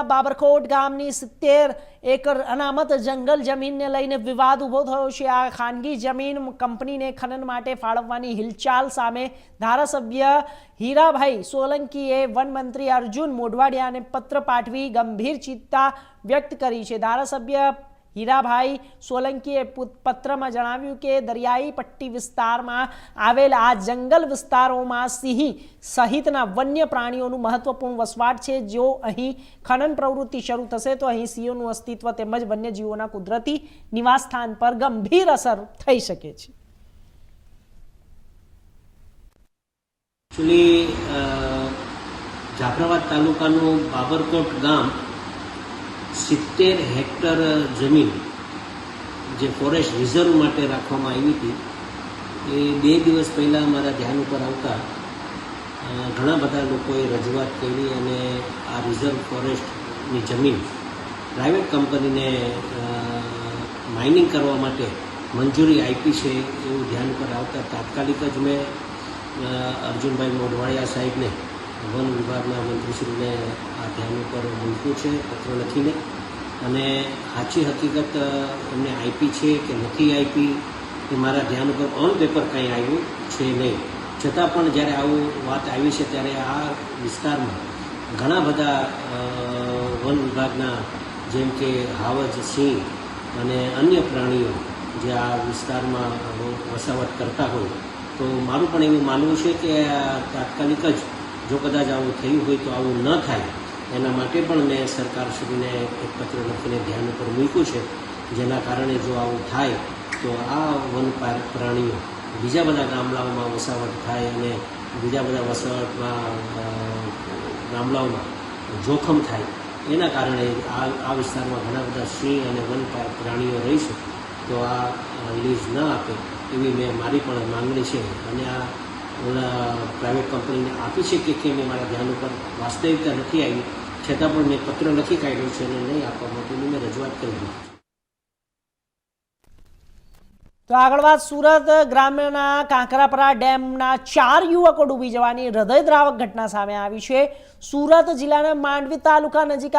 બાબરકોટ ગામની 70 એકર અનામત જંગલ જમીનને લઈને વિવાદ ઊભો થયો છે। આ ખાનગી જમીન કંપનીને ખનન માટે ફાળવવાની હિલચાલ સામે ધારાસભ્ય હીરાભાઈ સોલંકીએ વન મંત્રી અર્જુન મોઢવાડિયાને પત્ર પાઠવી ગંભીર ચિંતા વ્યક્ત કરી છે। ધારાસભ્ય હીરાભાઈ સોલંકીએ પત્રમાં જણાવ્યું કે દરિયાઈ પટ્ટી વિસ્તારમાં આવેલ આ જંગલ વિસ્તારોમાં સિંહ સહિતના વન્ય પ્રાણીઓનું મહત્વપૂર્ણ વસવાટ છે। જો અહીં ખનન પ્રવૃત્તિ શરૂ થશે તો અહીં સિંહોનું અસ્તિત્વ તેમજ વન્યજીવોના કુદરતી નિવાસસ્થાન પર ગંભીર અસર થઈ શકે છે। જાફરાબાદ તાલુકાનું બાબરકોટ ગામ 70 હેક્ટર જમીન જે ફોરેસ્ટ રિઝર્વ માટે રાખવામાં આવી હતી એ 2 દિવસ પહેલાં મારા ધ્યાન ઉપર આવતા ઘણા બધા લોકોએ રજૂઆત કરી અને આ રિઝર્વ ફોરેસ્ટની જમીન પ્રાઇવેટ કંપનીને માઇનિંગ કરવા માટે મંજૂરી આપી છે એવું ધ્યાન ઉપર આવતા તાત્કાલિક જ મેં અર્જુનભાઈ મોઢવાડિયા સાહેબને વન વિભાગના મંત્રીશ્રીને આ ધ્યાન ઉપર મૂક્યું છે પત્ર લખીને અને સાચી હકીકત એમને આપી છે કે નથી આપી એ મારા ધ્યાન ઉપર ઓન પેપર કંઈ આવ્યું છે નહીં। છતાં પણ જ્યારે આવું વાત આવી છે ત્યારે આ વિસ્તારમાં ઘણા બધા વન વિભાગના જેમ કે હાવજ સિંહ અને અન્ય પ્રાણીઓ જે આ વિસ્તારમાં વસાવટ કરતા હોય તો મારું પણ એવું માનવું છે કે તાત્કાલિક જ જો કદાચ આવું થયું હોય તો આવું ન થાય એના માટે પણ મેં સરકારશ્રીને એક પત્ર લખીને ધ્યાન ઉપર મૂક્યું છે જેના કારણે જો આવું થાય તો આ વન પ્રાણીઓ બીજા બધા ગામડાઓમાં વસાવટ થાય અને બીજા બધા વસાવટમાં ગામડાઓમાં જોખમ થાય એના કારણે આ વિસ્તારમાં ઘણા બધા સિંહ અને વન પ્રાણીઓ રહી છે તો આ લીઝ ન આપે એવી મેં મારી પણ માંગણી છે અને આ પ્રાઇવેટ કંપનીને આપી છે કે કેમ એ મારા ધ્યાન ઉપર વાસ્તવિકતા નથી આવી છતાં પણ મેં પત્ર લખી કાઢ્યો છે અને નહીં આપવા માટેની મેં રજૂઆત કરી દીધી। તો આગળ વાત સુરત ગ્રામ્યના કાંકરાપરા ડેમના 4 યુવકો ડૂબી જવાની હૃદયદ્રાવક ઘટના સામે આવી છે। સુરત જિલ્લાના માંડવી તાલુકા નજીક